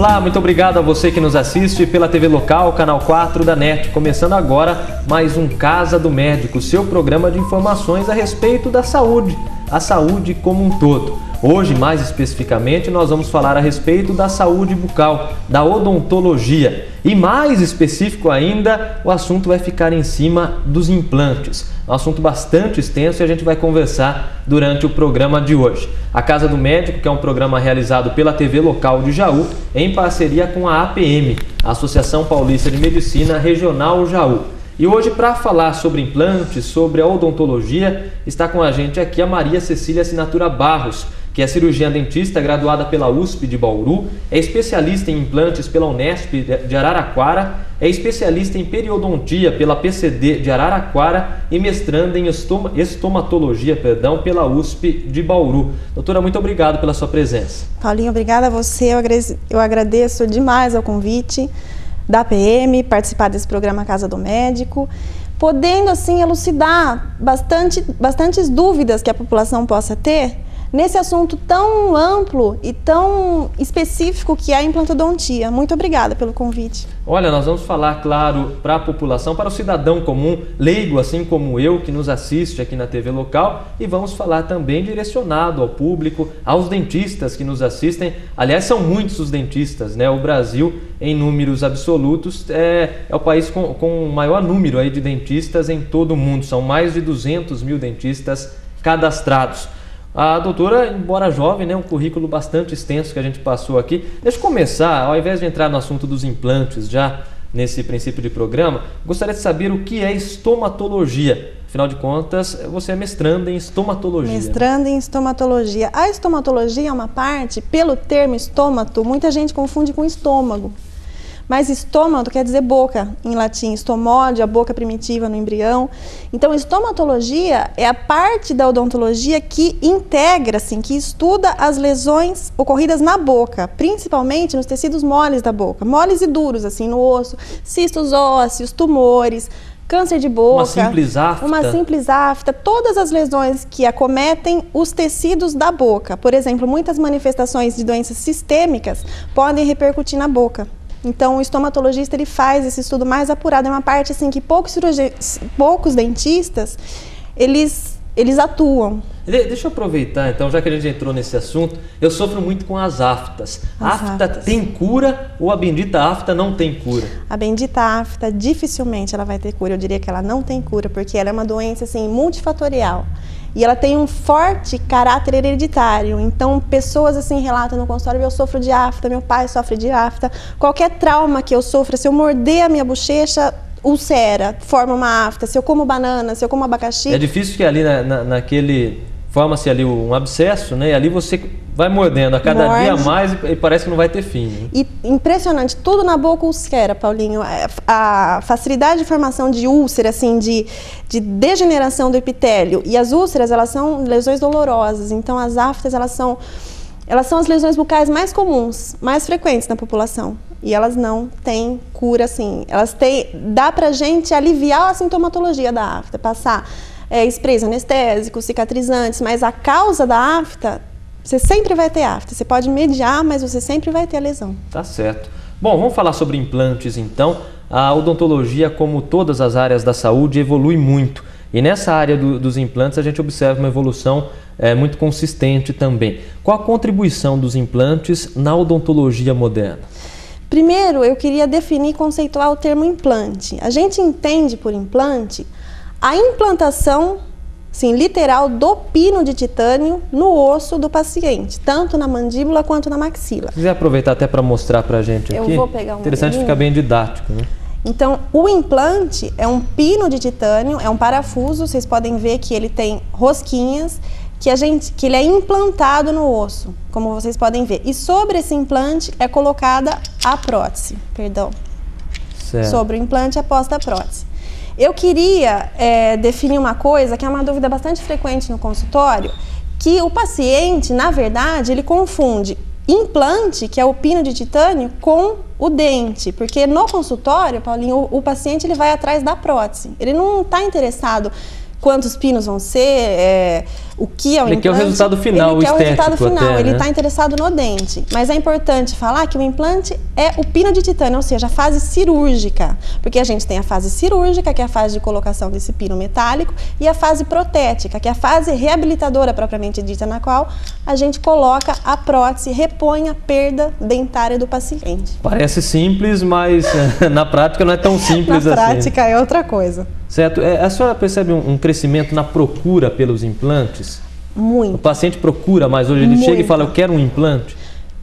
Olá, muito obrigado a você que nos assiste pela TV local, canal 4 da NET. Começando agora mais um Casa do Médico, seu programa de informações a respeito da saúde, a saúde como um todo. Hoje, mais especificamente, nós vamos falar a respeito da saúde bucal, da odontologia. E mais específico ainda, o assunto vai ficar em cima dos implantes. Um assunto bastante extenso e a gente vai conversar durante o programa de hoje. A Casa do Médico, que é um programa realizado pela TV local de Jaú, em parceria com a APM, a Associação Paulista de Medicina Regional Jaú. E hoje, para falar sobre implantes, sobre a odontologia, está com a gente aqui a Maria Cecília Assinatura Barros, que é cirurgiã dentista graduada pela USP de Bauru, é especialista em implantes pela Unesp de Araraquara, é especialista em periodontia pela PCD de Araraquara e mestranda em estomatologia, pela USP de Bauru. Doutora, muito obrigado pela sua presença. Paulinho, obrigada a você, eu agradeço demais ao convite da PM, participar desse programa Casa do Médico, podendo assim elucidar bastantes dúvidas que a população possa ter nesse assunto tão amplo e tão específico que é a implantodontia. Muito obrigada pelo convite. Olha, nós vamos falar, claro, para a população, para o cidadão comum, leigo, assim como eu, que nos assiste aqui na TV local, e vamos falar também direcionado ao público, aos dentistas que nos assistem. Aliás, são muitos os dentistas, né? O Brasil, em números absolutos, é o país com o maior número aí de dentistas em todo o mundo. São mais de 200 mil dentistas cadastrados. A doutora, embora jovem, né, um currículo bastante extenso que a gente passou aqui. Deixa eu começar, ao invés de entrar no assunto dos implantes já nesse princípio de programa, gostaria de saber o que é estomatologia. Afinal de contas, você é mestranda em estomatologia. Mestranda em estomatologia. A estomatologia é uma parte, pelo termo estômato, muita gente confunde com estômago. Mas estômago quer dizer boca, em latim, estomódio, a boca primitiva no embrião. Então, estomatologia é a parte da odontologia que integra, assim, que estuda as lesões ocorridas na boca, principalmente nos tecidos moles da boca, moles e duros, assim, no osso, cistos ósseos, tumores, câncer de boca. Uma simples afta, todas as lesões que acometem os tecidos da boca. Por exemplo, muitas manifestações de doenças sistêmicas podem repercutir na boca. Então, o estomatologista ele faz esse estudo mais apurado. É uma parte assim que poucos dentistas eles atuam. Deixa eu aproveitar, então, já que a gente entrou nesse assunto, eu sofro muito com as aftas. A afta tem cura ou a bendita afta não tem cura? A bendita afta, dificilmente ela vai ter cura. Eu diria que ela não tem cura, porque ela é uma doença assim, multifatorial. E ela tem um forte caráter hereditário. Então, pessoas assim relatam no consultório: eu sofro de afta, meu pai sofre de afta. Qualquer trauma que eu sofra, se eu morder a minha bochecha, ulcera, forma uma afta. Se eu como banana, se eu como abacaxi... É difícil que ali forma-se ali um abscesso, né? E ali você vai mordendo a cada dia mais e parece que não vai ter fim. Né? E impressionante, tudo na boca ulcera, Paulinho. A facilidade de formação de úlcera, assim, de degeneração do epitélio. E as úlceras, elas são lesões dolorosas. Então, as aftas, elas são as lesões bucais mais comuns, mais frequentes na população. E elas não têm cura, assim. Dá pra gente aliviar a sintomatologia da afta, passar sprays anestésicos, cicatrizantes, mas a causa da afta, você sempre vai ter afta. Você pode mediar, mas você sempre vai ter a lesão. Tá certo. Bom, vamos falar sobre implantes então. A odontologia, como todas as áreas da saúde, evolui muito. E nessa área dos implantes a gente observa uma evolução muito consistente também. Qual a contribuição dos implantes na odontologia moderna? Primeiro, eu queria definir e conceituar o termo implante. A gente entende por implante a implantação, sim, literal, do pino de titânio no osso do paciente, tanto na mandíbula quanto na maxila. Se quiser aproveitar até para mostrar para a gente aqui, eu vou pegar interessante, fica bem didático, né? Então, o implante é um pino de titânio, é um parafuso, vocês podem ver que ele tem rosquinhas, que ele é implantado no osso, como vocês podem ver. E sobre esse implante é colocada a prótese, Certo. Sobre o implante é posta a prótese. Eu queria definir uma coisa que é uma dúvida bastante frequente no consultório, que o paciente, na verdade, ele confunde implante, que é o pino de titânio, com o dente, porque no consultório, Paulinho, o paciente ele vai atrás da prótese. Ele não está interessado quantos pinos vão ser, o que é o implante. Ele quer o resultado final, ele quer o resultado final, até, ele né? está interessado no dente. Mas é importante falar que o implante é o pino de titânio, ou seja, a fase cirúrgica. Porque a gente tem a fase cirúrgica, que é a fase de colocação desse pino metálico, e a fase protética, que é a fase reabilitadora propriamente dita, na qual a gente coloca a prótese, repõe a perda dentária do paciente. Parece simples, mas na prática não é tão simples assim. Na prática é outra coisa. Certo. A senhora percebe um crescimento na procura pelos implantes? Muito. O paciente procura, mas hoje ele chega e fala, eu quero um implante?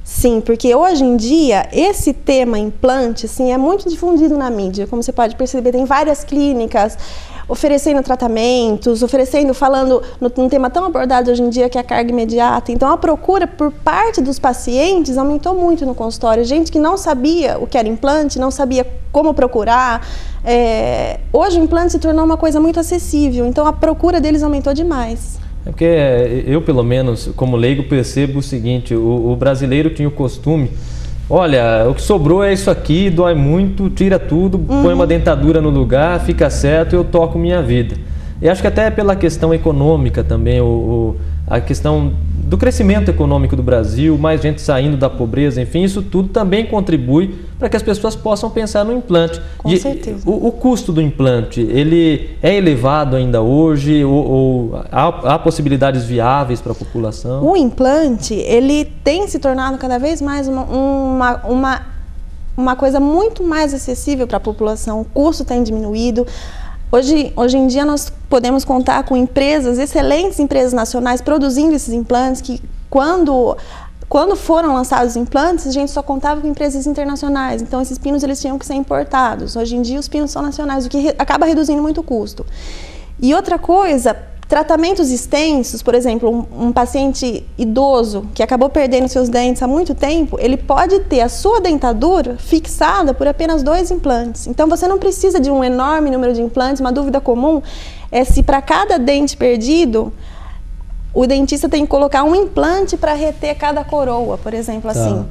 Sim, porque hoje em dia esse tema implante assim, é muito difundido na mídia. Como você pode perceber, tem várias clínicas oferecendo tratamentos, falando num tema tão abordado hoje em dia que é a carga imediata. Então a procura por parte dos pacientes aumentou muito no consultório. Gente que não sabia o que era implante, não sabia como procurar. Hoje o implante se tornou uma coisa muito acessível, então a procura deles aumentou demais. É porque eu, pelo menos, como leigo, percebo o seguinte, o brasileiro tinha o costume, olha, o que sobrou é isso aqui, dói muito, tira tudo, põe uma dentadura no lugar, fica certo, eu toco minha vida. E acho que até pela questão econômica também, a questão do crescimento econômico do Brasil, mais gente saindo da pobreza, enfim, isso tudo também contribui para que as pessoas possam pensar no implante. Com certeza. O custo do implante, ele é elevado ainda hoje ou há possibilidades viáveis para a população? O implante, ele tem se tornado cada vez mais uma coisa muito mais acessível para a população, o custo tem diminuído. Hoje em dia nós podemos contar com excelentes empresas nacionais produzindo esses implantes que quando foram lançados os implantes, a gente só contava com empresas internacionais. Então esses pinos eles tinham que ser importados. Hoje em dia os pinos são nacionais, o que acaba reduzindo muito o custo. E outra coisa, tratamentos extensos, por exemplo, um paciente idoso que acabou perdendo seus dentes há muito tempo, ele pode ter a sua dentadura fixada por apenas 2 implantes. Então você não precisa de um enorme número de implantes. Uma dúvida comum é se para cada dente perdido, o dentista tem que colocar um implante para reter cada coroa, por exemplo, assim. Um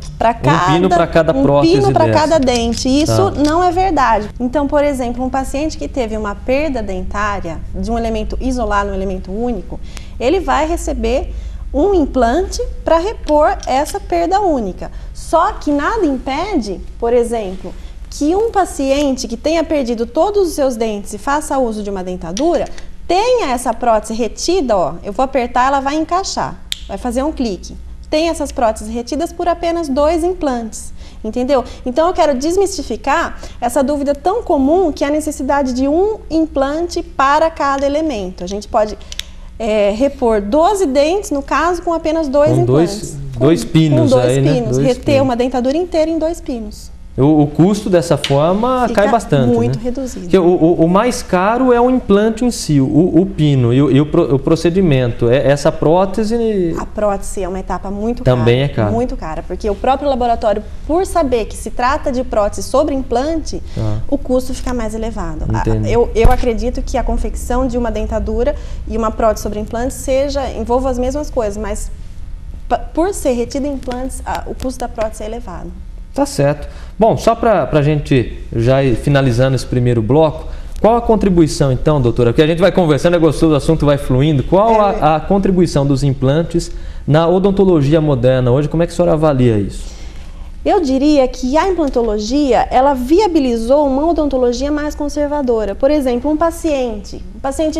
pino para cada prótese. Um pino para cada dente. Isso Tá. não é verdade. Então, por exemplo, um paciente que teve uma perda dentária de um elemento isolado, um elemento único, ele vai receber um implante para repor essa perda única. Só que nada impede, por exemplo, que um paciente que tenha perdido todos os seus dentes e faça uso de uma dentadura, tenha essa prótese retida, ó, eu vou apertar, ela vai encaixar, vai fazer um clique. Tem essas próteses retidas por apenas 2 implantes, entendeu? Então eu quero desmistificar essa dúvida tão comum que é a necessidade de um implante para cada elemento. A gente pode repor 12 dentes, no caso, com apenas 2 implantes. Dois pinos. Com 2 aí, pinos, né? reter uma dentadura inteira em 2 pinos. O custo dessa forma cai bastante. Muito né? reduzido. Porque o mais caro é o implante em si, o pino e o procedimento. Essa prótese... A prótese é uma etapa muito cara. Também é cara. Muito cara, porque o próprio laboratório, por saber que se trata de prótese sobre implante, o custo fica mais elevado. Eu acredito que a confecção de uma dentadura e uma prótese sobre implante envolva as mesmas coisas, mas por ser retida em implantes, o custo da prótese é elevado. Tá certo. Bom, só para a gente já ir finalizando esse primeiro bloco, qual a contribuição então, doutora? Porque a gente vai conversando, é gostoso, o assunto vai fluindo. Qual a contribuição dos implantes na odontologia moderna hoje? Como é que a senhora avalia isso? Eu diria que a implantologia, ela viabilizou uma odontologia mais conservadora. Por exemplo, um paciente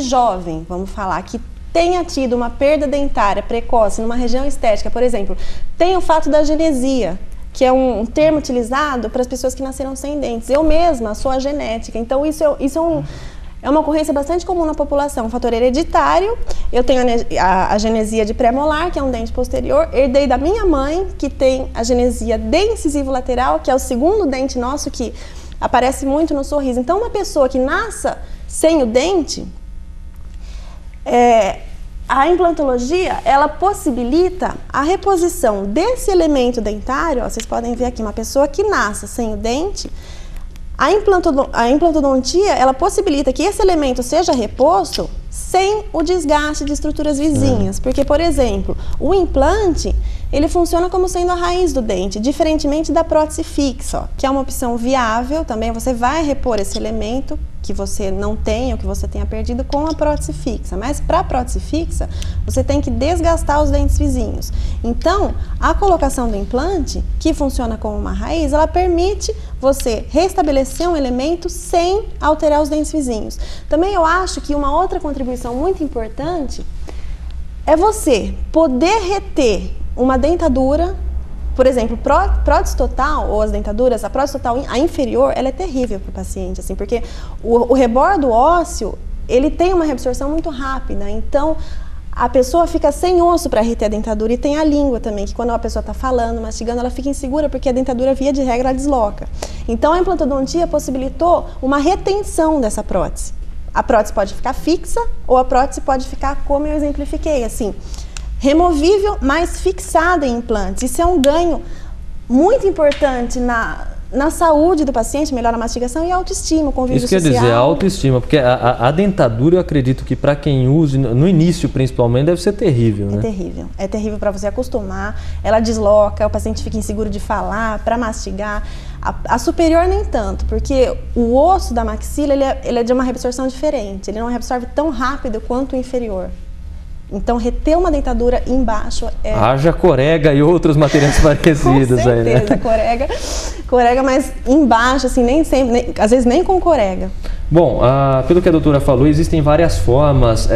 jovem, vamos falar, que tenha tido uma perda dentária precoce numa região estética, por exemplo, tem o fato da agenesia, que é um termo utilizado para as pessoas que nasceram sem dentes. Eu mesma sou agenética, então isso é uma ocorrência bastante comum na população, um fator hereditário. Eu tenho a agenesia de pré-molar, que é um dente posterior, herdei da minha mãe, que tem agenesia de incisivo lateral, que é o segundo dente nosso que aparece muito no sorriso. Então, uma pessoa que nasça sem o dente, a implantologia, ela possibilita a reposição desse elemento dentário. Ó, vocês podem ver aqui, uma pessoa que nasce sem o dente, a implantodontia, ela possibilita que esse elemento seja reposto sem o desgaste de estruturas vizinhas. Porque, por exemplo, o implante, ele funciona como sendo a raiz do dente, diferentemente da prótese fixa, ó, que é uma opção viável também. Você vai repor esse elemento que você não tem ou que você tenha perdido com a prótese fixa, mas para a prótese fixa você tem que desgastar os dentes vizinhos. Então, a colocação do implante, que funciona como uma raiz, ela permite você restabelecer um elemento sem alterar os dentes vizinhos. Também eu acho que uma outra contribuição muito importante é você poder reter uma dentadura. Por exemplo, prótese total ou as dentaduras, a prótese total, a inferior, ela é terrível para o paciente, assim, porque o rebordo ósseo, ele tem uma reabsorção muito rápida, então a pessoa fica sem osso para reter a dentadura, e tem a língua também, que quando a pessoa está falando, mastigando, ela fica insegura porque a dentadura, via de regra, ela desloca. Então a implantodontia possibilitou uma retenção dessa prótese. A prótese pode ficar fixa ou a prótese pode ficar como eu exemplifiquei, assim, removível, mas fixada em implantes. Isso é um ganho muito importante na saúde do paciente, melhora a mastigação e a autoestima, o convívio social. Isso quer dizer, a autoestima, porque a dentadura, eu acredito que para quem usa, no início principalmente, deve ser terrível, né? É terrível para você acostumar, ela desloca, o paciente fica inseguro de falar, para mastigar. A superior nem tanto, porque o osso da maxila, ele é de uma reabsorção diferente, ele não reabsorve tão rápido quanto o inferior. Então, reter uma dentadura embaixo é... Haja corega e outros materiais parecidos. Com certeza, aí, né? corega, mas embaixo, assim, nem sempre, às vezes nem com corega. Bom, pelo que a doutora falou, existem várias formas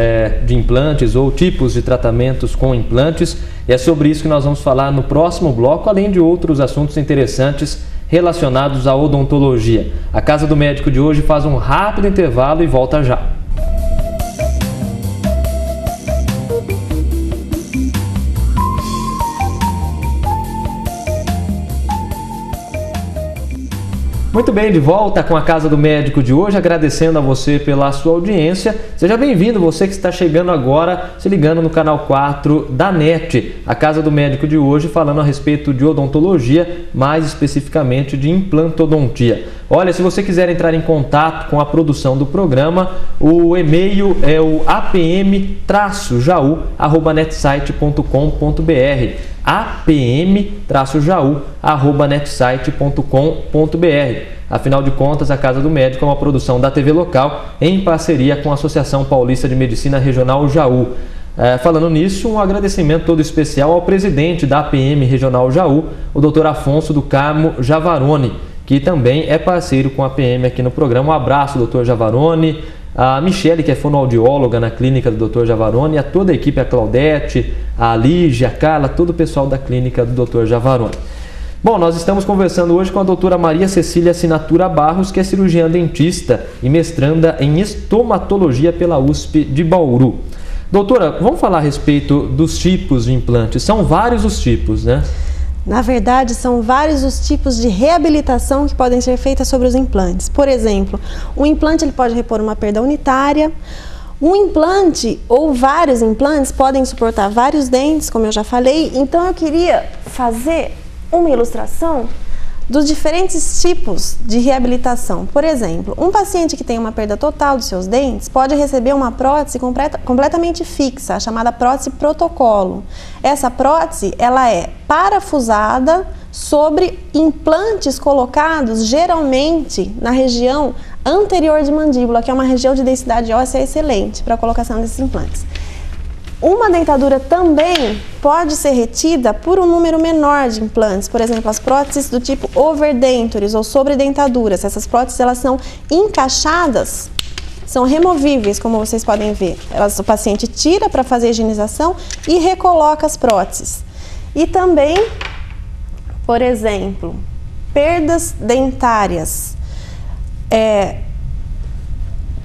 de implantes ou tipos de tratamentos com implantes, e é sobre isso que nós vamos falar no próximo bloco, além de outros assuntos interessantes relacionados à odontologia. A Casa do Médico de hoje faz um rápido intervalo e volta já. Muito bem, de volta com a Casa do Médico de hoje, agradecendo a você pela sua audiência. Seja bem-vindo, você que está chegando agora, se ligando no canal 4 da NET. A Casa do Médico de hoje falando a respeito de odontologia, mais especificamente de implantodontia. Olha, se você quiser entrar em contato com a produção do programa, o e-mail é o apm-jaú@netsite.com.br. apm-jaú@netsite.com.br. Afinal de contas, a Casa do Médico é uma produção da TV local em parceria com a Associação Paulista de Medicina Regional Jaú. Falando nisso, um agradecimento todo especial ao presidente da APM Regional Jaú, o Dr. Afonso do Carmo Javaroni, que também é parceiro com a APM aqui no programa. Um abraço, Dr. Javaroni. A Michele, que é fonoaudióloga na clínica do Dr. Javaroni, a toda a equipe, a Claudete, a Lígia, a Carla, todo o pessoal da clínica do Dr. Javaroni. Bom, nós estamos conversando hoje com a doutora Maria Cecília Assinatura Barros, que é cirurgiã dentista e mestranda em estomatologia pela USP de Bauru. Doutora, vamos falar a respeito dos tipos de implantes. São vários os tipos, né? Na verdade, são vários os tipos de reabilitação que podem ser feitas sobre os implantes. Por exemplo, um implante ele pode repor uma perda unitária. Um implante ou vários implantes podem suportar vários dentes, como eu já falei. Então, eu queria fazer uma ilustração dos diferentes tipos de reabilitação. Por exemplo, um paciente que tem uma perda total dos seus dentes pode receber uma prótese completamente fixa, chamada prótese protocolo. Essa prótese, ela é parafusada sobre implantes colocados geralmente na região anterior de mandíbula, que é uma região de densidade óssea excelente para a colocação desses implantes. Uma dentadura também pode ser retida por um número menor de implantes, por exemplo, as próteses do tipo overdentures ou sobredentaduras. Essas próteses, elas são encaixadas, são removíveis, como vocês podem ver. O paciente tira para fazer a higienização e recoloca as próteses. E também, por exemplo, perdas dentárias.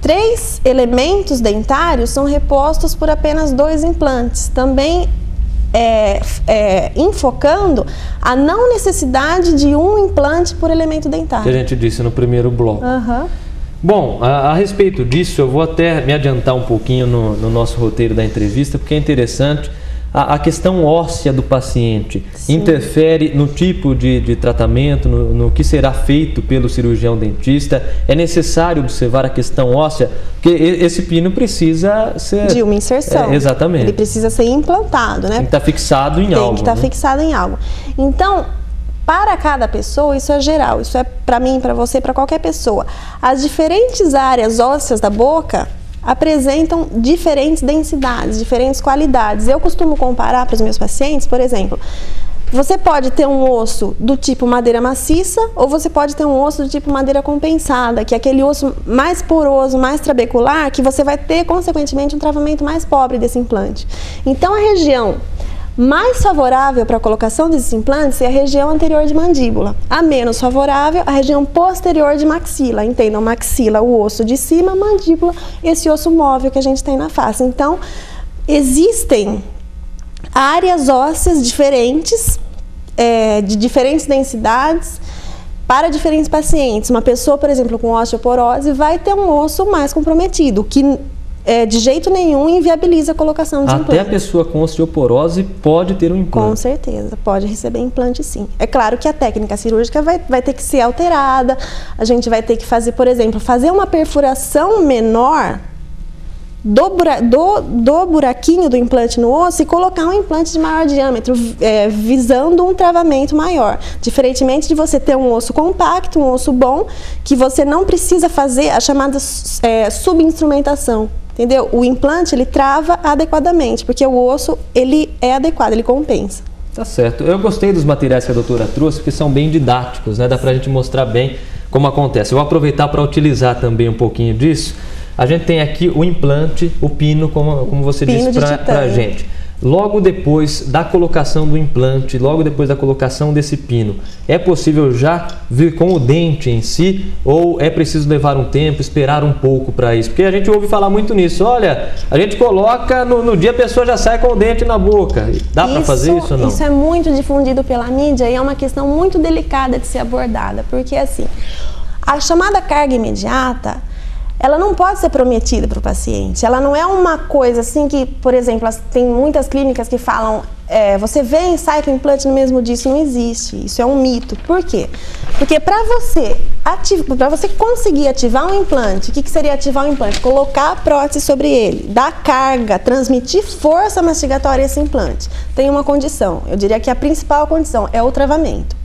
3 elementos dentários são repostos por apenas 2 implantes, também enfocando a não necessidade de um implante por elemento dentário. Que a gente disse no primeiro bloco. Bom, a respeito disso, eu vou até me adiantar um pouquinho no nosso roteiro da entrevista, porque é interessante. a questão óssea do paciente Sim. interfere no tipo de tratamento, no que será feito pelo cirurgião dentista? É necessário observar a questão óssea? Porque esse pino precisa ser... De uma inserção. Exatamente. Ele precisa ser implantado, né? Tem que estar fixado em algo. Tem que estar fixado em algo. Então, para cada pessoa, isso é geral. Isso é para mim, para você, para qualquer pessoa. As diferentes áreas ósseas da boca apresentam diferentes densidades, diferentes qualidades. Eu costumo comparar para os meus pacientes, por exemplo, você pode ter um osso do tipo madeira maciça ou você pode ter um osso do tipo madeira compensada, que é aquele osso mais poroso, mais trabecular, que você vai ter, consequentemente, um travamento mais pobre desse implante. Então, a região mais favorável para a colocação desses implantes é a região anterior de mandíbula. A menos favorável, a região posterior de maxila. Entendam, maxila, o osso de cima, mandíbula, esse osso móvel que a gente tem na face. Então, existem áreas ósseas diferentes, de diferentes densidades, para diferentes pacientes. Uma pessoa, por exemplo, com osteoporose vai ter um osso mais comprometido, que de jeito nenhum inviabiliza a colocação de implante. Até a pessoa com osteoporose pode ter um implante? Com certeza, pode receber implante sim. É claro que a técnica cirúrgica vai ter que ser alterada, a gente vai ter que fazer, por exemplo, fazer uma perfuração menor do buraquinho do implante no osso e colocar um implante de maior diâmetro, visando um travamento maior. Diferentemente de você ter um osso compacto, um osso bom, que você não precisa fazer a chamada subinstrumentação. Entendeu? O implante, ele trava adequadamente, porque o osso, ele é adequado, ele compensa. Tá certo. Eu gostei dos materiais que a doutora trouxe, porque são bem didáticos, né? Dá pra gente mostrar bem como acontece. Eu vou aproveitar para utilizar também um pouquinho disso. A gente tem aqui o implante, o pino, como você disse para a gente. Logo depois da colocação do implante, logo depois da colocação desse pino, é possível já vir com o dente em si ou é preciso levar um tempo, esperar um pouco para isso? Porque a gente ouve falar muito nisso. Olha, a gente coloca, no dia a pessoa já sai com o dente na boca. Dá para fazer isso ou não? Isso é muito difundido pela mídia e é uma questão muito delicada de ser abordada. Porque assim, a chamada carga imediata, ela não pode ser prometida para o paciente. Ela não é uma coisa assim que, por exemplo, tem muitas clínicas que falam você vem e sai com o implante no mesmo dia. Isso não existe. Isso é um mito. Por quê? Porque para você conseguir ativar um implante, o que seria ativar um implante? Colocar a prótese sobre ele, dar carga, transmitir força mastigatória a esse implante. Tem uma condição. Eu diria que a principal condição é o travamento.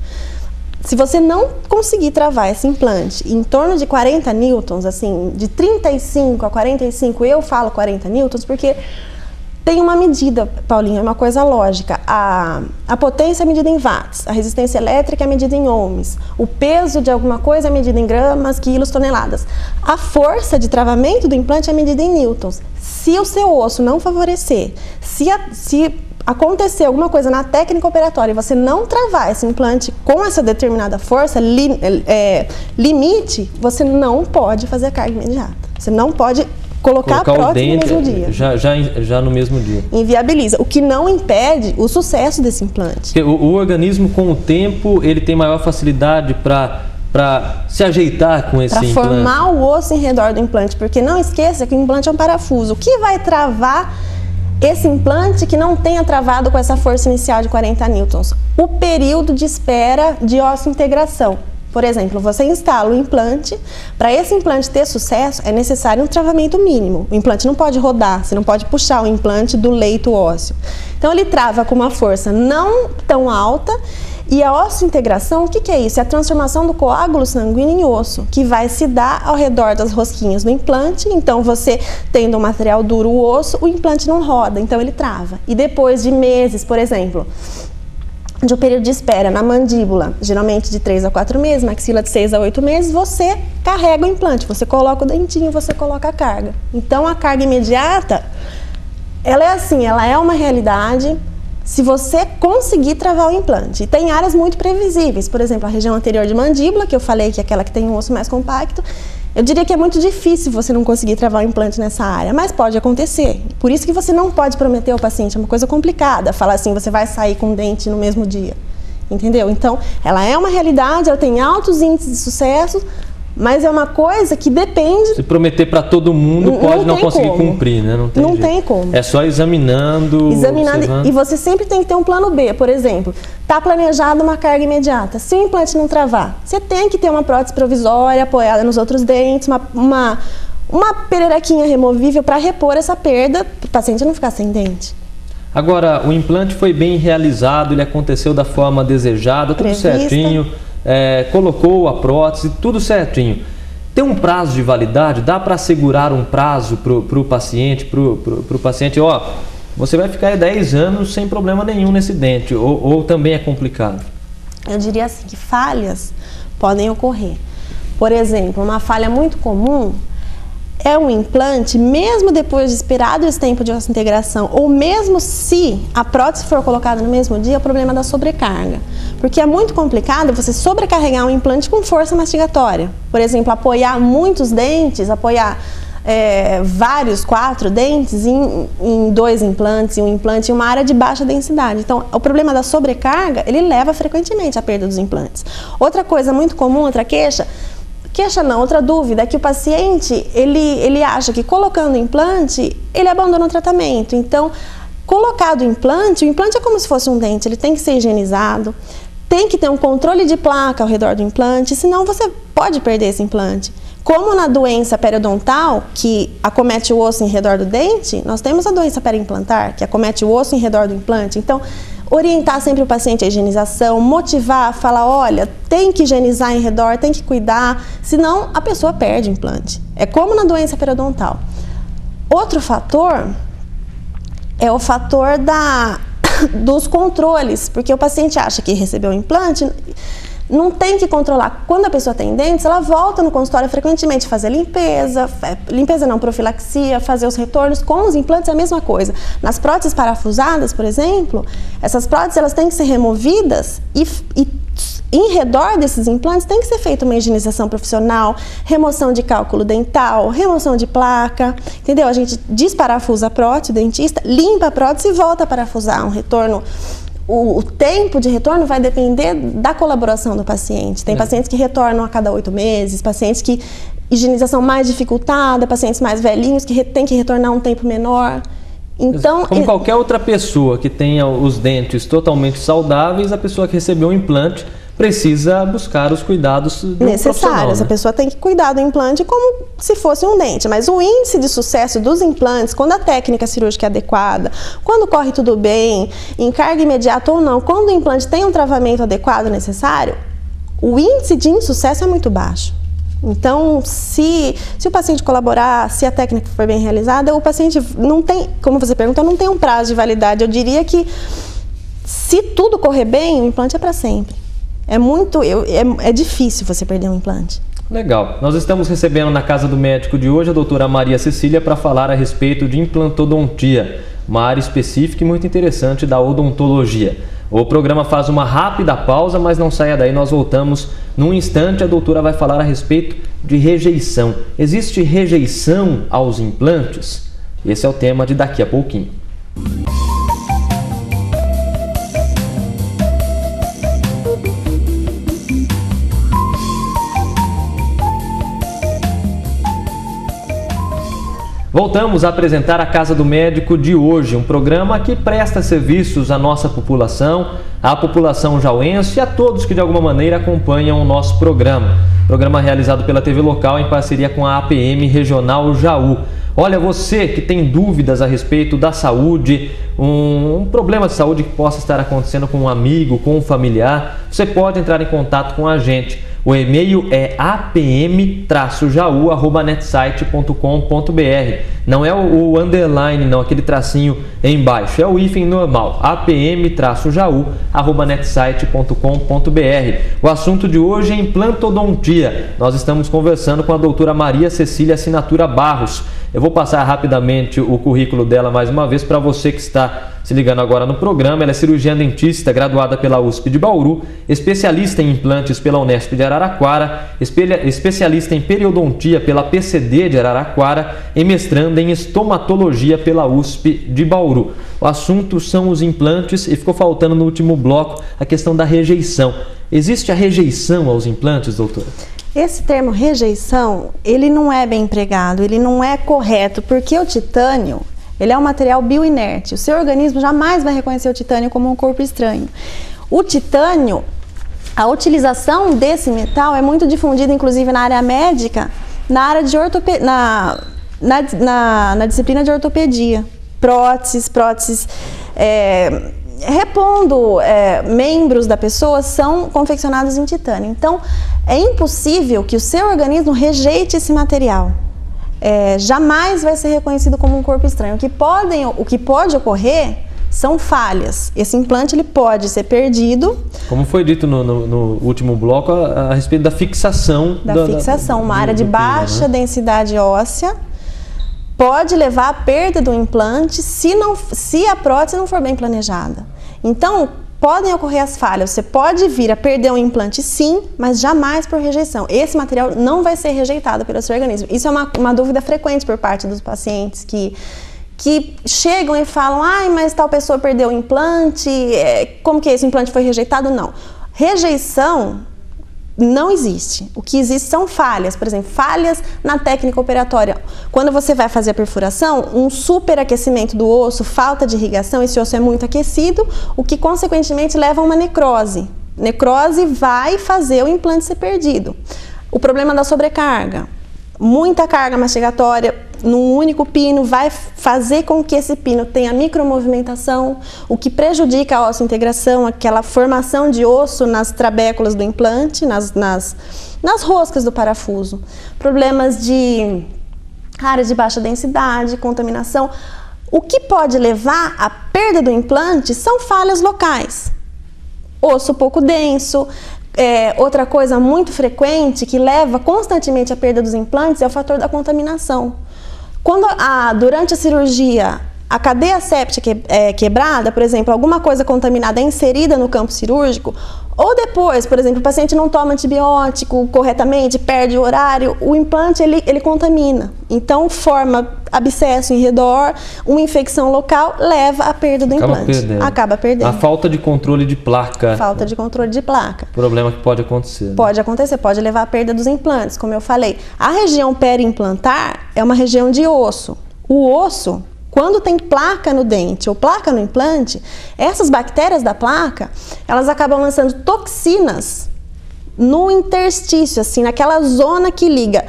Se você não conseguir travar esse implante em torno de 40 newtons, assim, de 35 a 45, eu falo 40 newtons porque tem uma medida, Paulinho, é uma coisa lógica. A potência é medida em watts, a resistência elétrica é medida em ohms, o peso de alguma coisa é medida em gramas, quilos, toneladas. A força de travamento do implante é medida em newtons. Se o seu osso não favorecer, se acontecer alguma coisa na técnica operatória e você não travar esse implante com essa determinada força, limite, você não pode fazer a carga imediata. Você não pode colocar a prótese no mesmo dia. Já no mesmo dia. Inviabiliza, o que não impede o sucesso desse implante. Porque o organismo, com o tempo, ele tem maior facilidade para se ajeitar com esse implante. Para formar o osso em redor do implante, porque não esqueça que o implante é um parafuso. O que vai travar esse implante que não tenha travado com essa força inicial de 40 newtons? O período de espera de osso-integração. Por exemplo, você instala o implante, para esse implante ter sucesso, é necessário um travamento mínimo. O implante não pode rodar, você não pode puxar o implante do leito ósseo. Então, ele trava com uma força não tão alta. E a osso-integração, o que é isso? É a transformação do coágulo sanguíneo em osso, que vai se dar ao redor das rosquinhas do implante. Então, você tendo um material duro, o osso, o implante não roda, então ele trava. E depois de meses, por exemplo, de um período de espera na mandíbula, geralmente de 3 a 4 meses, maxila de 6 a 8 meses, você carrega o implante, você coloca o dentinho, você coloca a carga. Então, a carga imediata, ela é assim, ela é uma realidade se você conseguir travar o implante. E tem áreas muito previsíveis, por exemplo, a região anterior de mandíbula, que eu falei que é aquela que tem um osso mais compacto. Eu diria que é muito difícil você não conseguir travar o implante nessa área, mas pode acontecer. Por isso que você não pode prometer ao paciente, é uma coisa complicada, falar assim, você vai sair com o dente no mesmo dia, entendeu? Então, ela é uma realidade, ela tem altos índices de sucesso, Mas é uma coisa que depende... Se prometer para todo mundo, pode não conseguir cumprir, né? Não tem como. É só examinando... E você sempre tem que ter um plano B. Por exemplo, está planejada uma carga imediata. Se o implante não travar, você tem que ter uma prótese provisória apoiada nos outros dentes, uma pererequinha removível para repor essa perda, para o paciente não ficar sem dente. Agora, o implante foi bem realizado, ele aconteceu da forma desejada, tudo certinho, colocou a prótese, tudo certinho. Tem um prazo de validade? Dá para assegurar um prazo para o paciente, ó, você vai ficar aí 10 anos sem problema nenhum nesse dente, ou também é complicado? Eu diria assim, que falhas podem ocorrer. Por exemplo, uma falha muito comum é um implante, mesmo depois de esperado esse tempo de osseointegração, ou mesmo se a prótese for colocada no mesmo dia, é o problema da sobrecarga. Porque é muito complicado você sobrecarregar um implante com força mastigatória. Por exemplo, apoiar muitos dentes, apoiar vários, 4 dentes em 2 implantes, em um implante em uma área de baixa densidade. Então, o problema da sobrecarga, ele leva frequentemente à perda dos implantes. Outra coisa muito comum, outra outra dúvida é que o paciente, ele acha que colocando o implante, ele abandona o tratamento. Então, colocado o implante é como se fosse um dente, ele tem que ser higienizado, tem que ter um controle de placa ao redor do implante, senão você pode perder esse implante. Como na doença periodontal, que acomete o osso em redor do dente, nós temos a doença periimplantar, que acomete o osso em redor do implante. Então, orientar sempre o paciente à higienização, motivar, falar, olha, tem que higienizar em redor, tem que cuidar, senão a pessoa perde o implante. É como na doença periodontal. Outro fator é o fator dos controles, porque o paciente acha que recebeu o implante, não tem que controlar. Quando a pessoa tem dentes, ela volta no consultório frequentemente fazer profilaxia, fazer os retornos. Com os implantes é a mesma coisa. Nas próteses parafusadas, por exemplo, essas próteses elas têm que ser removidas e em redor desses implantes tem que ser feita uma higienização profissional, remoção de cálculo dental, remoção de placa, entendeu? A gente desparafusa a prótese, o dentista limpa a prótese e volta a parafusar. Um retorno... O tempo de retorno vai depender da colaboração do paciente. Tem pacientes que retornam a cada 8 meses, pacientes que higienização mais dificultada, pacientes mais velhinhos que tem que retornar um tempo menor. Então, como qualquer outra pessoa que tenha os dentes totalmente saudáveis, a pessoa que recebeu um implante precisa buscar os cuidados necessários. Né? A pessoa tem que cuidar do implante como se fosse um dente. Mas o índice de sucesso dos implantes, quando a técnica cirúrgica é adequada, quando corre tudo bem, em carga imediata ou não, quando o implante tem um travamento adequado necessário, o índice de insucesso é muito baixo. Então, se o paciente colaborar, se a técnica for bem realizada, o paciente não tem, como você perguntou, não tem um prazo de validade. Eu diria que se tudo correr bem, o implante é para sempre. É difícil você perder um implante. Legal. Nós estamos recebendo na Casa do Médico de hoje a doutora Maria Cecília para falar a respeito de implantodontia, uma área específica e muito interessante da odontologia. O programa faz uma rápida pausa, mas não saia daí, nós voltamos num instante. A doutora vai falar a respeito de rejeição. Existe rejeição aos implantes? Esse é o tema de daqui a pouquinho. Voltamos a apresentar a Casa do Médico de hoje, um programa que presta serviços à nossa população, à população jauense e a todos que de alguma maneira acompanham o nosso programa. Programa realizado pela TV local em parceria com a APM Regional Jaú. Olha, você que tem dúvidas a respeito da saúde, um problema de saúde que possa estar acontecendo com um amigo, com um familiar, você pode entrar em contato com a gente. O e-mail é apm-jaú@netsite.com.br. Não é o underline, não, aquele tracinho embaixo, é o hífen normal, apm-jaú@netsite.com.br. O assunto de hoje é implantodontia. Nós estamos conversando com a doutora Maria Cecília Assinatura Barros. Eu vou passar rapidamente o currículo dela mais uma vez para você que está se ligando agora no programa. Ela é cirurgiã dentista, graduada pela USP de Bauru, especialista em implantes pela Unesp de Araraquara, especialista em periodontia pela PCD de Araraquara e mestranda em estomatologia pela USP de Bauru. O assunto são os implantes e ficou faltando no último bloco a questão da rejeição. Existe a rejeição aos implantes, doutora? Esse termo rejeição, ele não é bem empregado, ele não é correto, porque o titânio, ele é um material bioinerte. O seu organismo jamais vai reconhecer o titânio como um corpo estranho. O titânio, a utilização desse metal é muito difundida, inclusive na área médica, na área de na disciplina de ortopedia. Próteses, repondo membros da pessoa são confeccionados em titânio. Então, é impossível que o seu organismo rejeite esse material. Jamais vai ser reconhecido como um corpo estranho. O que pode ocorrer são falhas. Esse implante ele pode ser perdido. Como foi dito no último bloco, a respeito da fixação. Uma área de baixa densidade óssea pode levar à perda do implante se a prótese não for bem planejada. Então, podem ocorrer as falhas. Você pode vir a perder um implante sim, mas jamais por rejeição. Esse material não vai ser rejeitado pelo seu organismo. Isso é uma dúvida frequente por parte dos pacientes que chegam e falam: ai, mas tal pessoa perdeu o implante, como que esse implante foi rejeitado? Não. Rejeição não existe. O que existe são falhas, por exemplo, falhas na técnica operatória. Quando você vai fazer a perfuração, um superaquecimento do osso, falta de irrigação, esse osso é muito aquecido, o que consequentemente leva a uma necrose. Necrose vai fazer o implante ser perdido. O problema da sobrecarga. Muita carga mastigatória num único pino vai fazer com que esse pino tenha micromovimentação, o que prejudica a osseointegração, aquela formação de osso nas trabéculas do implante, nas roscas do parafuso. Problemas de área de baixa densidade, contaminação. O que pode levar à perda do implante são falhas locais. Osso pouco denso. Outra coisa muito frequente que leva constantemente à perda dos implantes é o fator da contaminação. Quando durante a cirurgia a cadeia séptica é quebrada, por exemplo, alguma coisa contaminada é inserida no campo cirúrgico, ou depois, por exemplo, o paciente não toma antibiótico corretamente, perde o horário, o implante ele contamina. Então forma abscesso em redor, uma infecção local leva à perda do implante. Acaba perdendo. A falta de controle de placa. Falta de controle de placa. Problema que pode acontecer. Né? Pode acontecer, pode levar à perda dos implantes, como eu falei. A região periimplantar é uma região de osso. O osso, quando tem placa no dente ou placa no implante, essas bactérias da placa, elas acabam lançando toxinas no interstício, assim, naquela zona que liga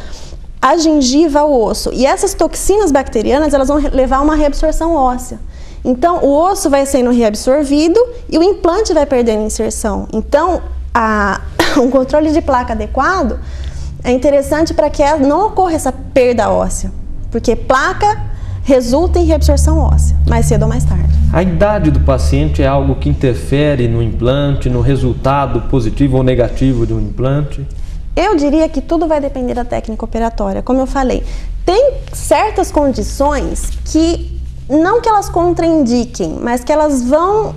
a gengiva ao osso. E essas toxinas bacterianas, elas vão levar a uma reabsorção óssea. Então, o osso vai sendo reabsorvido e o implante vai perdendo inserção. Então, um controle de placa adequado é interessante para que não ocorra essa perda óssea, porque placa resulta em reabsorção óssea, mais cedo ou mais tarde. A idade do paciente é algo que interfere no implante, no resultado positivo ou negativo de um implante? Eu diria que tudo vai depender da técnica operatória. Como eu falei, tem certas condições que, não que elas contraindiquem, mas que elas vão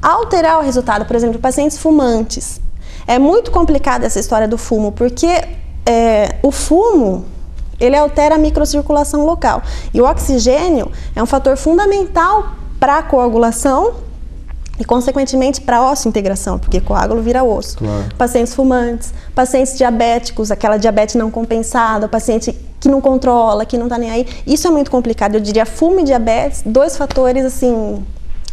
alterar o resultado. Por exemplo, pacientes fumantes. É muito complicada essa história do fumo, porque o fumo ele altera a microcirculação local. E o oxigênio é um fator fundamental para a coagulação e, consequentemente, para a osseointegração, porque coágulo vira osso. Claro. Pacientes fumantes, pacientes diabéticos, aquela diabetes não compensada, o paciente que não controla, que não está nem aí. Isso é muito complicado. Eu diria fumo e diabetes, dois fatores, assim,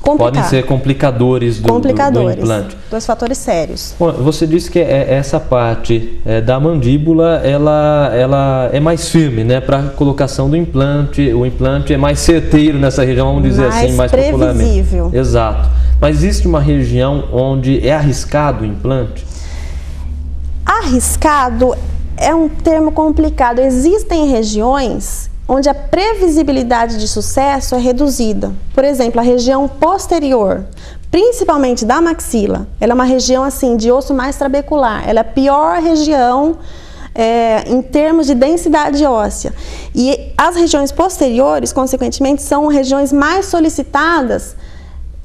complicados. Podem ser complicadores do implante. Dois fatores sérios. Bom, você disse que essa parte da mandíbula, ela é mais firme, né, para a colocação do implante. O implante é mais certeiro nessa região, vamos dizer assim, mais popularmente. Mais previsível. Exato. Mas existe uma região onde é arriscado o implante? Arriscado é um termo complicado. Existem regiões onde a previsibilidade de sucesso é reduzida. Por exemplo, a região posterior, principalmente da maxila, ela é uma região assim de osso mais trabecular. Ela é a pior região em termos de densidade óssea. E as regiões posteriores, consequentemente, são regiões mais solicitadas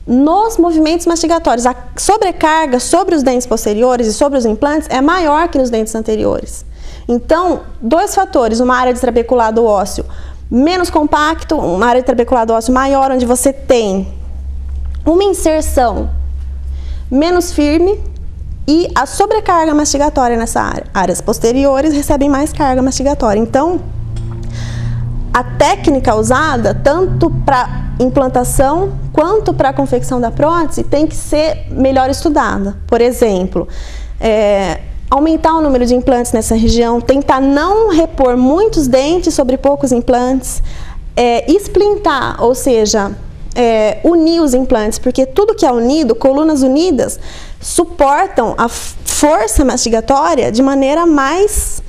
nos movimentos mastigatórios. A sobrecarga sobre os dentes posteriores e sobre os implantes é maior que nos dentes anteriores. Então, dois fatores: uma área de trabeculado ósseo menos compacto, uma área de trabeculado ósseo maior, onde você tem uma inserção menos firme e a sobrecarga mastigatória nessa área. Áreas posteriores recebem mais carga mastigatória. Então, a técnica usada, tanto para implantação quanto para a confecção da prótese, tem que ser melhor estudada. Por exemplo, aumentar o número de implantes nessa região, tentar não repor muitos dentes sobre poucos implantes, esplintar, ou seja, unir os implantes, porque tudo que é unido, colunas unidas, suportam a força mastigatória de maneira mais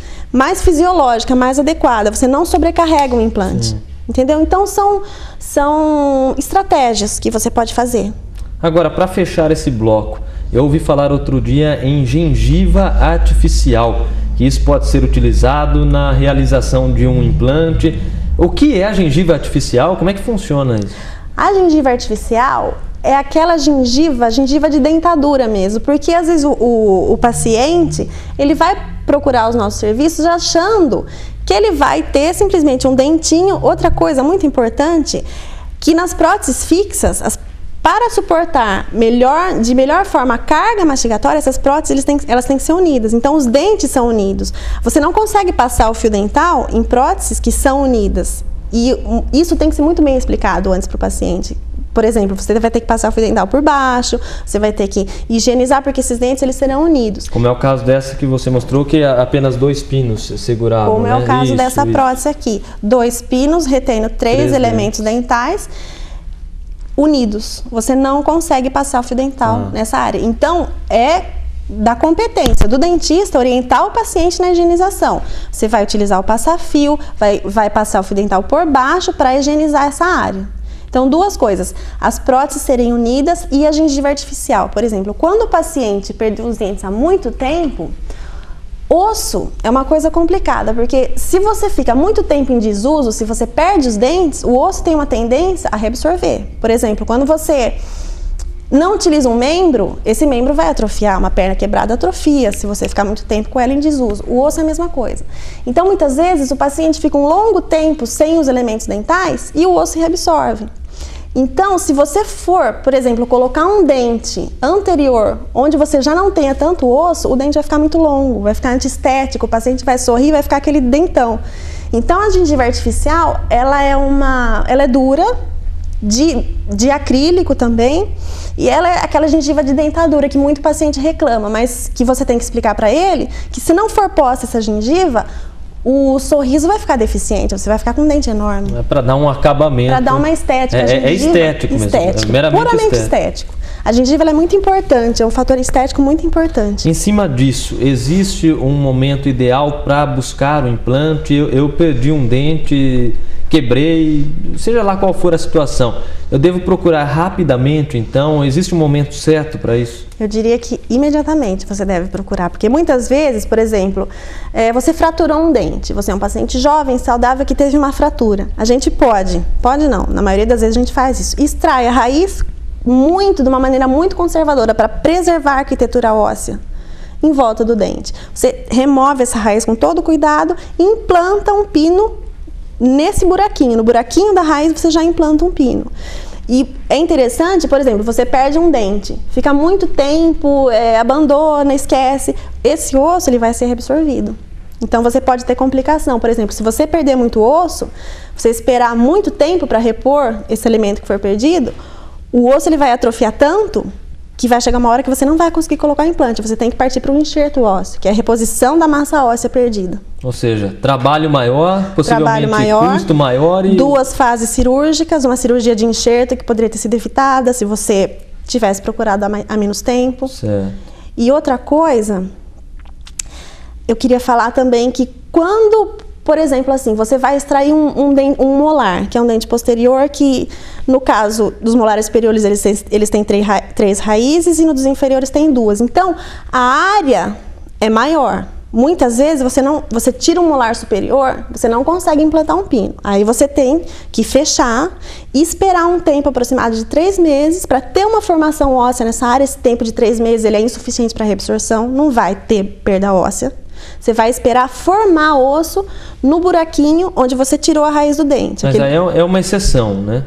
fisiológica, mais adequada. Você não sobrecarrega o implante. Entendeu? Então, são estratégias que você pode fazer. Agora, para fechar esse bloco, eu ouvi falar outro dia em gengiva artificial, que isso pode ser utilizado na realização de um implante. O que é a gengiva artificial? Como é que funciona isso? A gengiva artificial é aquela gengiva de dentadura mesmo, porque às vezes o paciente, ele vai procurar os nossos serviços achando que ele vai ter simplesmente um dentinho. Outra coisa muito importante, que nas próteses fixas, para suportar de melhor forma a carga mastigatória, essas próteses elas têm que ser unidas. Então, os dentes são unidos. Você não consegue passar o fio dental em próteses que são unidas. E isso tem que ser muito bem explicado antes para o paciente. Por exemplo, você vai ter que passar o fio dental por baixo, você vai ter que higienizar, porque esses dentes eles serão unidos. Como é o caso dessa que você mostrou, que apenas 2 pinos seguravam, Como é o caso dessa prótese aqui. 2 pinos retendo 3 elementos dentais unidos. Você não consegue passar o fio dental nessa área. Então, é da competência do dentista orientar o paciente na higienização. Você vai utilizar o passa-fio, vai passar o fio dental por baixo para higienizar essa área. Então, 2 coisas, as próteses serem unidas e a gengiva artificial. Por exemplo, quando o paciente perdeu os dentes há muito tempo, osso é uma coisa complicada, porque se você fica muito tempo em desuso, se você perde os dentes, o osso tem uma tendência a reabsorver. Por exemplo, quando você não utiliza um membro, esse membro vai atrofiar. Uma perna quebrada atrofia se você ficar muito tempo com ela em desuso. O osso é a mesma coisa. Então, muitas vezes, o paciente fica um longo tempo sem os elementos dentais e o osso reabsorve. Então, se você for, por exemplo, colocar um dente anterior, onde você já não tenha tanto osso, o dente vai ficar muito longo, vai ficar antiestético, o paciente vai sorrir, vai ficar aquele dentão. Então, a gengiva artificial, ela é dura, de acrílico também, e ela é aquela gengiva de dentadura que muito paciente reclama, mas que você tem que explicar para ele que se não for posta essa gengiva, o sorriso vai ficar deficiente, você vai ficar com um dente enorme. É para dar um acabamento. Para dar uma estética. É estético mesmo. Estético, é meramente puramente estético. A gengiva é muito importante, é um fator estético muito importante. Em cima disso, existe um momento ideal para buscar o implante? Eu perdi um dente, quebrei, seja lá qual for a situação. Eu devo procurar rapidamente, então? Existe um momento certo para isso? Eu diria que imediatamente você deve procurar, porque muitas vezes, por exemplo, você fraturou um dente, você é um paciente jovem, saudável, que teve uma fratura. A gente pode não, na maioria das vezes a gente faz isso, extrai a raiz de uma maneira muito conservadora para preservar a arquitetura óssea em volta do dente. Você remove essa raiz com todo cuidado e implanta um pino nesse buraquinho. No buraquinho da raiz você já implanta um pino. E é interessante, por exemplo, você perde um dente, fica muito tempo, abandona, esquece, esse osso ele vai ser reabsorvido. Então você pode ter complicação. Por exemplo, se você perder muito osso, você esperar muito tempo para repor esse elemento que foi perdido, o osso ele vai atrofiar tanto que vai chegar uma hora que você não vai conseguir colocar o implante. Você tem que partir para um enxerto ósseo, que é a reposição da massa óssea perdida. Ou seja, trabalho maior, possivelmente custo maior e... 2 fases cirúrgicas, uma cirurgia de enxerto que poderia ter sido evitada se você tivesse procurado há menos tempo. Certo. E outra coisa, eu queria falar também que quando, por exemplo, assim, você vai extrair um molar, que é um dente posterior, que no caso dos molares superiores eles têm 3 raízes e no dos inferiores tem 2. Então, a área é maior. Muitas vezes você tira um molar superior, você não consegue implantar um pino. Aí você tem que fechar e esperar um tempo aproximado de 3 meses para ter uma formação óssea nessa área. Esse tempo de 3 meses ele é insuficiente para reabsorção, não vai ter perda óssea. Você vai esperar formar osso no buraquinho onde você tirou a raiz do dente. Mas aí é uma exceção, né?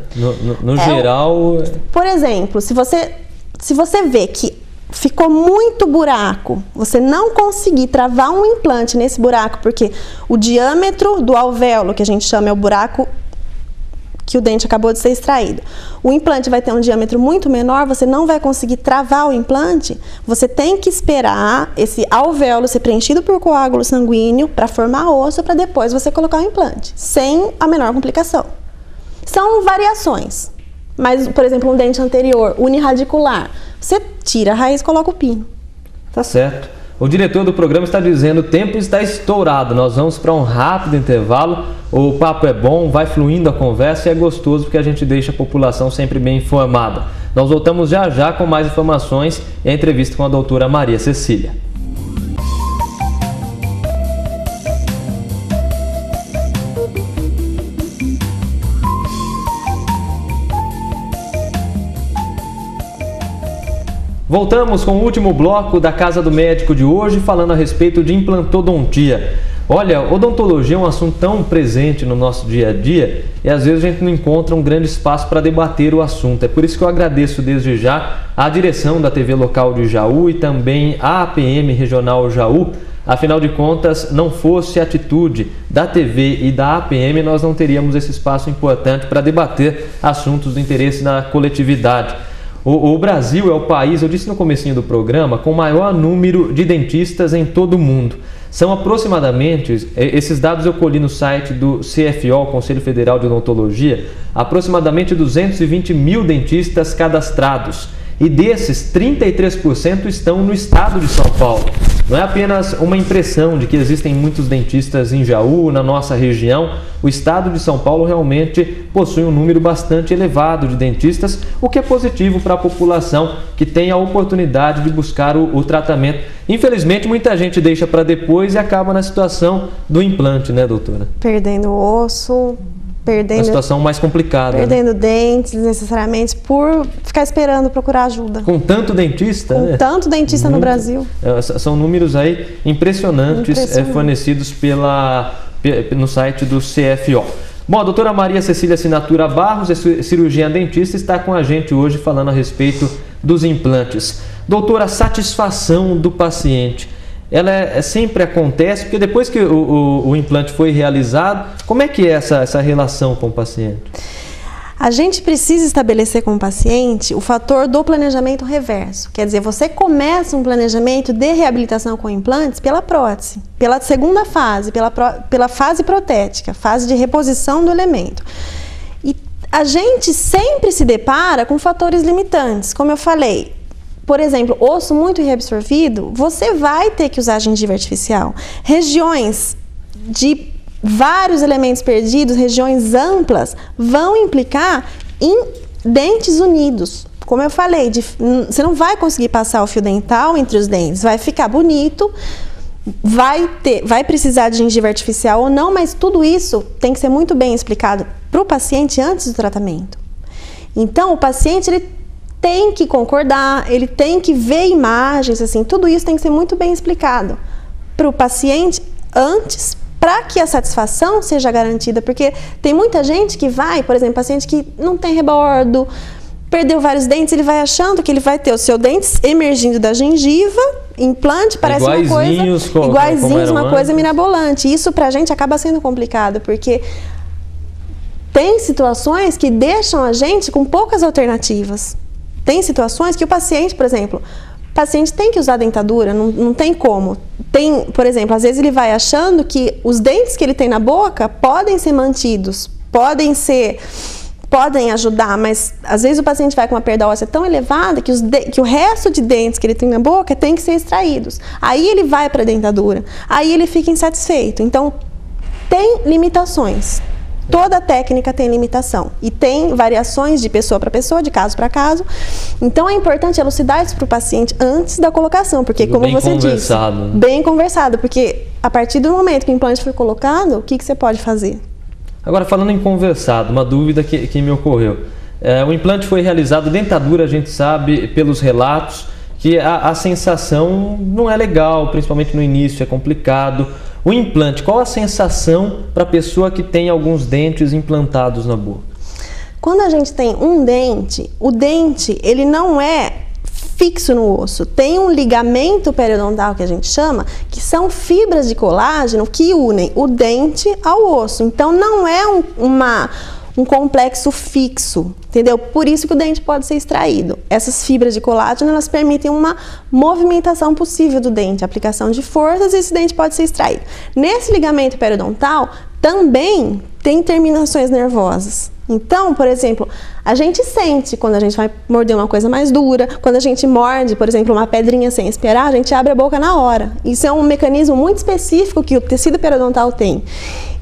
No geral... Por exemplo, se você vê que ficou muito buraco, você não conseguir travar um implante nesse buraco, porque o diâmetro do alvéolo, que a gente chama, é o buraco que o dente acabou de ser extraído. O implante vai ter um diâmetro muito menor, você não vai conseguir travar o implante, você tem que esperar esse alvéolo ser preenchido por coágulo sanguíneo para formar osso, para depois você colocar o implante, sem a menor complicação. São variações, mas, por exemplo, um dente anterior, uniradicular, você tira a raiz e coloca o pino. Tá certo. O diretor do programa está dizendo que o tempo está estourado. Nós vamos para um rápido intervalo. O papo é bom, vai fluindo a conversa e é gostoso porque a gente deixa a população sempre bem informada. Nós voltamos já já com mais informações e a entrevista com a doutora Maria Cecília. Voltamos com o último bloco da Casa do Médico de hoje, falando a respeito de implantodontia. Olha, odontologia é um assunto tão presente no nosso dia a dia e às vezes a gente não encontra um grande espaço para debater o assunto. É por isso que eu agradeço desde já a direção da TV local de Jaú e também a APM Regional Jaú. Afinal de contas, não fosse a atitude da TV e da APM, nós não teríamos esse espaço importante para debater assuntos do interesse da coletividade. O Brasil é o país, eu disse no comecinho do programa, com o maior número de dentistas em todo o mundo. São aproximadamente, esses dados eu colhi no site do CFO, Conselho Federal de Odontologia, aproximadamente 220 mil dentistas cadastrados. E desses, 33% estão no estado de São Paulo. Não é apenas uma impressão de que existem muitos dentistas em Jaú, na nossa região. O estado de São Paulo realmente possui um número bastante elevado de dentistas, o que é positivo para a população que tem a oportunidade de buscar o tratamento. Infelizmente, muita gente deixa para depois e acaba na situação do implante, né, doutora? Perdendo osso, perdendo... Uma situação mais complicada. Perdendo dentes, necessariamente, por ficar esperando procurar ajuda. Com tanto dentista, né? Com tanto dentista no Brasil. São números aí impressionantes. Fornecidos no site do CFO. Bom, a doutora Maria Cecília Sinatura Barros, cirurgiã dentista, está com a gente hoje falando a respeito dos implantes. Doutora, a satisfação do paciente, ela sempre acontece, porque depois que o implante foi realizado, como é que é essa relação com o paciente? A gente precisa estabelecer com o paciente o fator do planejamento reverso. Quer dizer, você começa um planejamento de reabilitação com implantes pela prótese, pela segunda fase, pela fase protética, fase de reposição do elemento. E a gente sempre se depara com fatores limitantes, como eu falei. Por exemplo, osso muito reabsorvido, você vai ter que usar gengiva artificial. Regiões de vários elementos perdidos, regiões amplas, vão implicar em dentes unidos. Como eu falei, você não vai conseguir passar o fio dental entre os dentes, vai ficar bonito, vai precisar de gengiva artificial ou não, mas tudo isso tem que ser muito bem explicado para o paciente antes do tratamento. Então, o paciente ele tem que concordar, ele tem que ver imagens, assim, tudo isso tem que ser muito bem explicado para o paciente antes, para que a satisfação seja garantida, porque tem muita gente que vai, por exemplo, paciente que não tem rebordo, perdeu vários dentes, ele vai achando que ele vai ter o seu dente emergindo da gengiva, implante, parece uma coisa iguaizinhos, uma coisa mirabolante. Isso pra gente acaba sendo complicado, porque tem situações que deixam a gente com poucas alternativas. Tem situações que o paciente, por exemplo, o paciente tem que usar dentadura, não tem como. Tem, por exemplo, às vezes ele vai achando que os dentes que ele tem na boca podem ser mantidos, podem ajudar, mas às vezes o paciente vai com uma perda óssea tão elevada que o resto de dentes que ele tem na boca tem que ser extraídos. Aí ele vai para a dentadura, aí ele fica insatisfeito. Então, tem limitações. Toda técnica tem limitação e tem variações de pessoa para pessoa, de caso para caso. Então é importante elucidar isso para o paciente antes da colocação, porque como você disse, bem conversado, porque a partir do momento que o implante foi colocado, o que você pode fazer? Agora, falando em conversado, uma dúvida que me ocorreu. O implante foi realizado, dentadura, a gente sabe pelos relatos que a sensação não é legal, principalmente no início, é complicado. O implante, qual a sensação para a pessoa que tem alguns dentes implantados na boca? Quando a gente tem um dente, o dente ele não é fixo no osso. Tem um ligamento periodontal que a gente chama, que são fibras de colágeno que unem o dente ao osso. Então não é um complexo fixo, entendeu? Por isso que o dente pode ser extraído. Essas fibras de colágeno, elas permitem uma movimentação possível do dente, aplicação de forças, e esse dente pode ser extraído. Nesse ligamento periodontal, também tem terminações nervosas. Então, por exemplo, a gente sente quando a gente vai morder uma coisa mais dura, quando a gente morde, por exemplo, uma pedrinha sem esperar, a gente abre a boca na hora. Isso é um mecanismo muito específico que o tecido periodontal tem.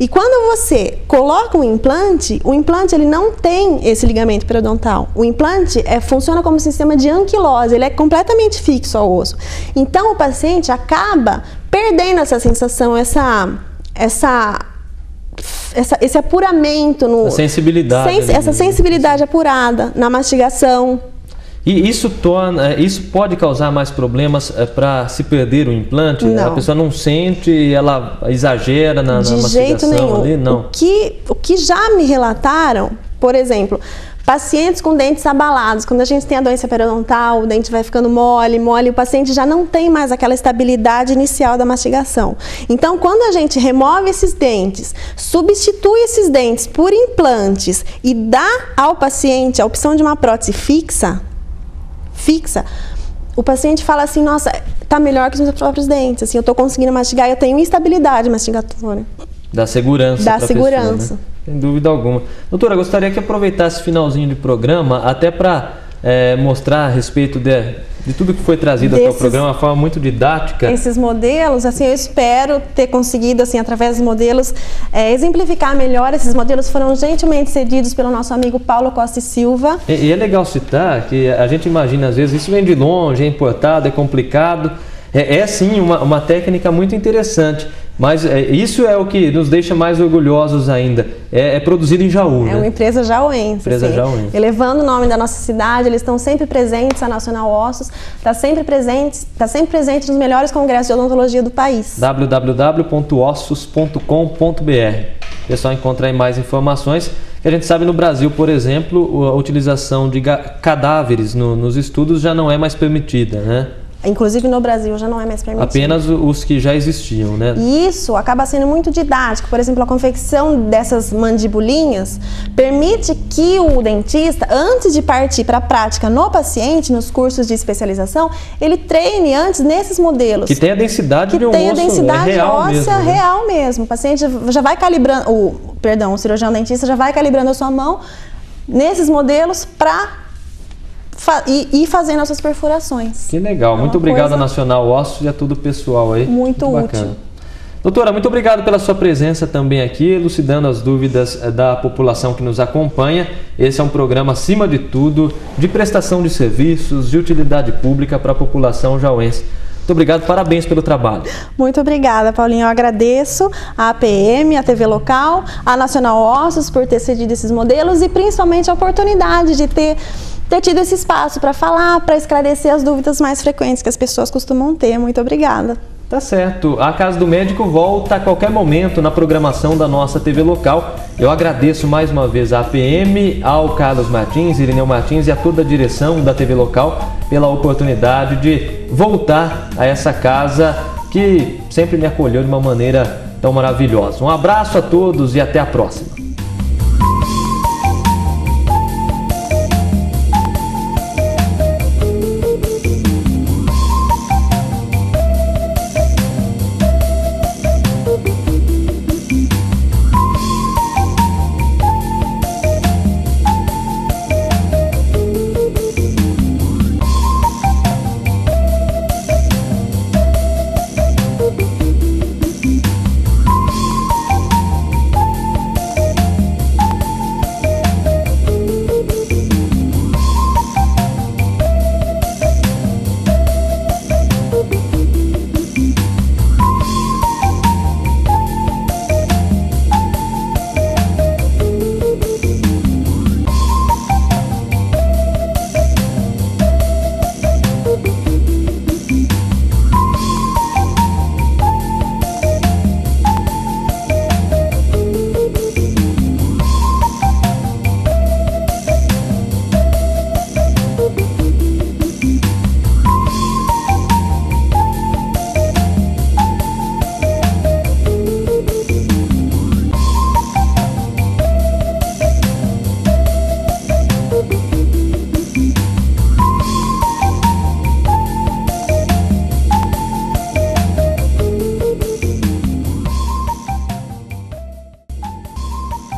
E quando você coloca um implante, o implante ele não tem esse ligamento periodontal. O implante funciona como um sistema de anquilose, ele é completamente fixo ao osso. Então, o paciente acaba perdendo essa sensação, esse apuramento, essa sensibilidade apurada na mastigação. E isso pode causar mais problemas para se perder o implante? Não. A pessoa não sente, ela exagera na mastigação? De jeito nenhum. Ali? Não. O que já me relataram, por exemplo, pacientes com dentes abalados, quando a gente tem a doença periodontal, o dente vai ficando mole, o paciente já não tem mais aquela estabilidade inicial da mastigação. Então, quando a gente remove esses dentes, substitui esses dentes por implantes e dá ao paciente a opção de uma prótese fixa, o paciente fala assim, nossa, tá melhor que os meus próprios dentes, assim, eu tô conseguindo mastigar, eu tenho estabilidade mastigatória. Dá segurança. Dá segurança. Pessoa, né? Sem dúvida alguma. Doutora, gostaria que aproveitasse esse finalzinho de programa até para mostrar a respeito de tudo que foi trazido até o programa, de uma forma muito didática. Esses modelos, assim, eu espero ter conseguido, assim, através dos modelos, exemplificar melhor. Esses modelos foram gentilmente cedidos pelo nosso amigo Paulo Costa e Silva. E é legal citar que a gente imagina, às vezes, isso vem de longe, é importado, é complicado. É sim uma técnica muito interessante, mas isso é o que nos deixa mais orgulhosos ainda. É produzido em Jaú, né? É uma empresa jauense. Jauense. Elevando o nome da nossa cidade, eles estão sempre presentes, a Nacional Ossos está sempre presente nos melhores congressos de odontologia do país. www.ossos.com.br. O pessoal encontra aí mais informações. Que a gente sabe no Brasil, por exemplo, a utilização de cadáveres nos estudos já não é mais permitida, né? Inclusive no Brasil já não é mais permitido. Apenas os que já existiam, né? E isso acaba sendo muito didático. Por exemplo, a confecção dessas mandibulinhas permite que o dentista, antes de partir para a prática no paciente, nos cursos de especialização, ele treine antes nesses modelos. Que tem a densidade de um osso real mesmo. Que tem a densidade óssea real mesmo. O paciente já vai calibrando, o cirurgião dentista já vai calibrando a sua mão nesses modelos para e fazendo essas perfurações. Que legal. Muito obrigado, Nacional Ossos, e a todo o pessoal aí. Muito útil. Doutora, muito obrigado pela sua presença também aqui, elucidando as dúvidas da população que nos acompanha. Esse é um programa, acima de tudo, de prestação de serviços, de utilidade pública para a população jauense. Muito obrigado, parabéns pelo trabalho. Muito obrigada, Paulinho. Eu agradeço a APM, a TV Local, a Nacional Ossos por ter cedido esses modelos e principalmente a oportunidade de ter tido esse espaço para falar, para esclarecer as dúvidas mais frequentes que as pessoas costumam ter. Muito obrigada. Tá certo. A Casa do Médico volta a qualquer momento na programação da nossa TV Local. Eu agradeço mais uma vez à APM, ao Carlos Martins, Irineu Martins e a toda a direção da TV Local pela oportunidade de voltar a essa casa que sempre me acolheu de uma maneira tão maravilhosa. Um abraço a todos e até a próxima.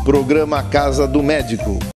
Programa Casa do Médico.